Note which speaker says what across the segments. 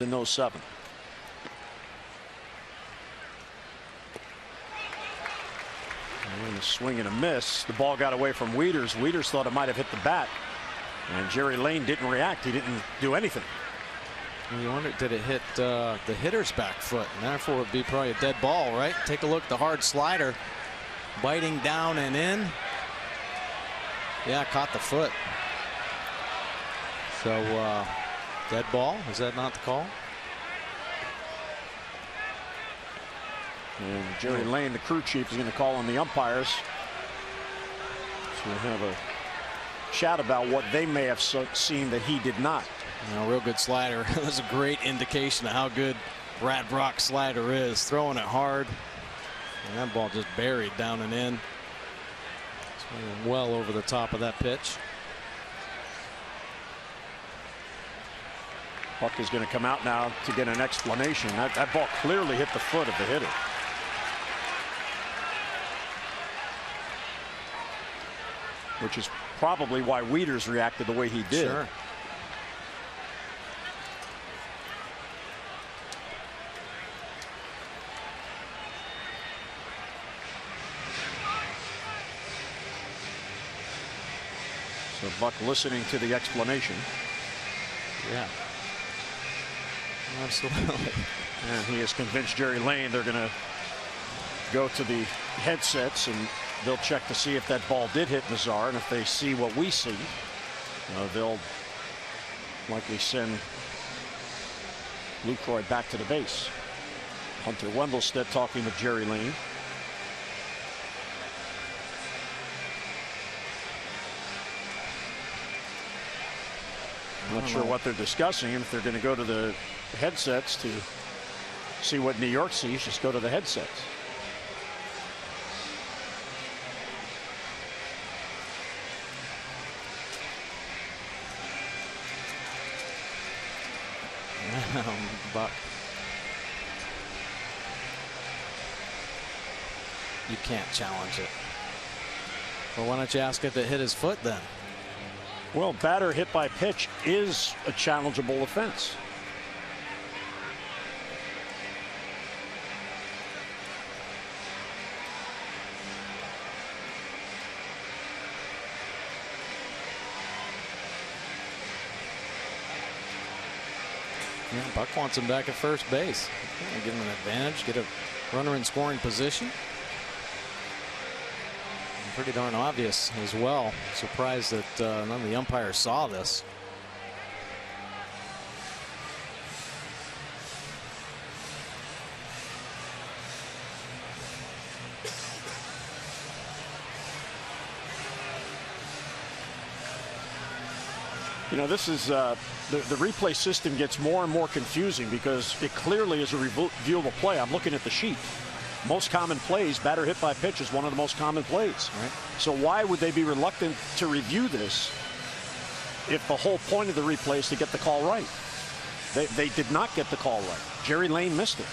Speaker 1: in those 7. And a swing and a miss. The ball got away from Wieters. Wieters thought it might have hit the bat, and Jerry Lane didn't react. He didn't do anything.
Speaker 2: You wonder, did it hit the hitter's back foot, and therefore it would be probably a dead ball, right? Take a look at the hard slider, biting down and in. Yeah, caught the foot. So dead ball, is that not the call?
Speaker 1: And Jerry Lane, the crew chief, is going to call on the umpires. So we'll have a chat about what they may have seen that he did not.
Speaker 2: Real good slider. That was a great indication of how good Brad Brock's slider is. Throwing it hard. And that ball just buried down and in. Swinging well over the top of that pitch.
Speaker 1: Buck is going to come out now to get an explanation. That ball clearly hit the foot of the hitter. Which is probably why Wieters reacted the way he did.
Speaker 2: Sure.
Speaker 1: So Buck listening to the explanation.
Speaker 2: Yeah. Absolutely.
Speaker 1: And he has convinced Jerry Lane they're going to go to the headsets and they'll check to see if that ball did hit Mazara, and if they see what we see, they'll likely send Lucroy back to the base. Hunter Wendelstedt talking with Jerry Lane. I'm not sure what they're discussing, and if they're going to go to the headsets to see what New York sees, just go to the headsets.
Speaker 2: Buck. You can't challenge it. Well, why don't you ask if it hit his foot then?
Speaker 1: Well, batter hit by pitch is a challengeable offense.
Speaker 2: Yeah, Buck wants him back at first base. Give him an advantage, get a runner in scoring position. And pretty darn obvious as well. Surprised that none of the umpires saw this.
Speaker 1: This is the replay system gets more and more confusing because it clearly is a reviewable play. I'm looking at the sheet. Most common plays, batter hit by pitch is one of the most common plays.
Speaker 2: Right.
Speaker 1: So why would they be reluctant to review this if the whole point of the replay is to get the call right? They did not get the call right. Jerry Lane missed it.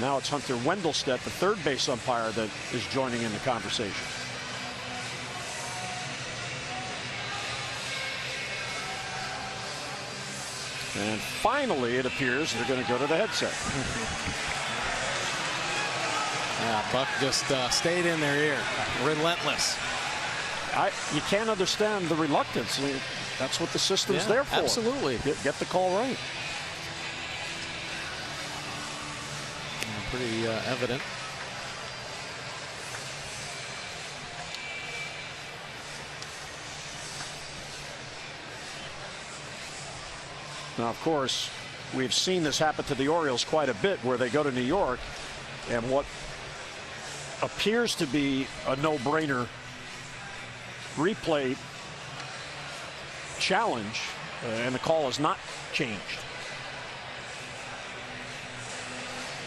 Speaker 1: Now it's Hunter Wendelstedt, the third base umpire, that is joining in the conversation. And finally, it appears they're going to go to the headset.
Speaker 2: Yeah, Buck just stayed in their ear. Relentless.
Speaker 1: You can't understand the reluctance. I mean, that's what the system's there for.
Speaker 2: Absolutely.
Speaker 1: Get the call right.
Speaker 2: Pretty evident.
Speaker 1: Now, of course, we've seen this happen to the Orioles quite a bit, where they go to New York and what appears to be a no-brainer replay challenge, and the call is not changed.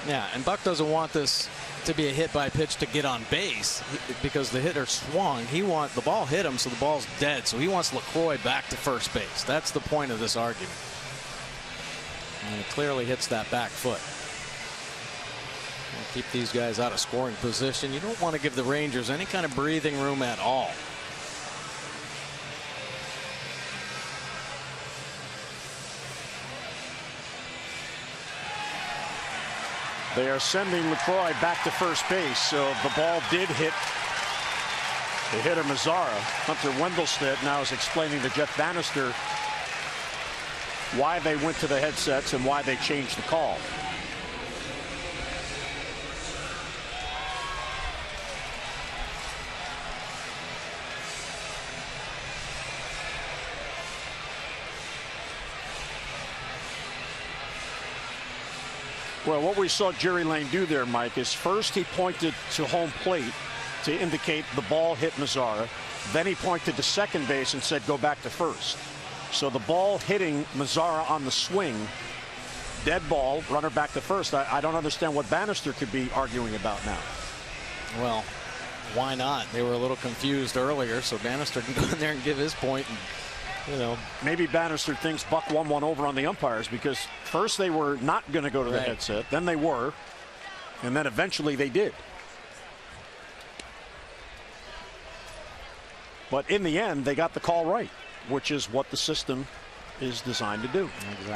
Speaker 2: Yeah, and Buck doesn't want this to be a hit by pitch to get on base because the hitter swung. The ball hit him, so the ball's dead. So he wants LaCroix back to first base. That's the point of this argument. And it clearly hits that back foot. Keep these guys out of scoring position. You don't want to give the Rangers any kind of breathing room at all.
Speaker 1: They are sending LaCroix back to first base, so the ball did hit the hitter Mazara. Hunter Wendelstedt now is explaining to Jeff Bannister why they went to the headsets and why they changed the call. Well, what we saw Jerry Lane do there, Mike, is first he pointed to home plate to indicate the ball hit Mazara. Then he pointed to second base and said, go back to first. So the ball hitting Mazara on the swing, dead ball, runner back to first. I don't understand what Bannister could be arguing about now.
Speaker 2: Well, why not? They were a little confused earlier, so Bannister can go in there and give his point. And, you know,
Speaker 1: maybe Bannister thinks Buck won one over on the umpires because first they were not going to go to the headset, then they were, and then eventually they did. But in the end, they got the call right, which is what the system is designed to do.
Speaker 2: Exactly.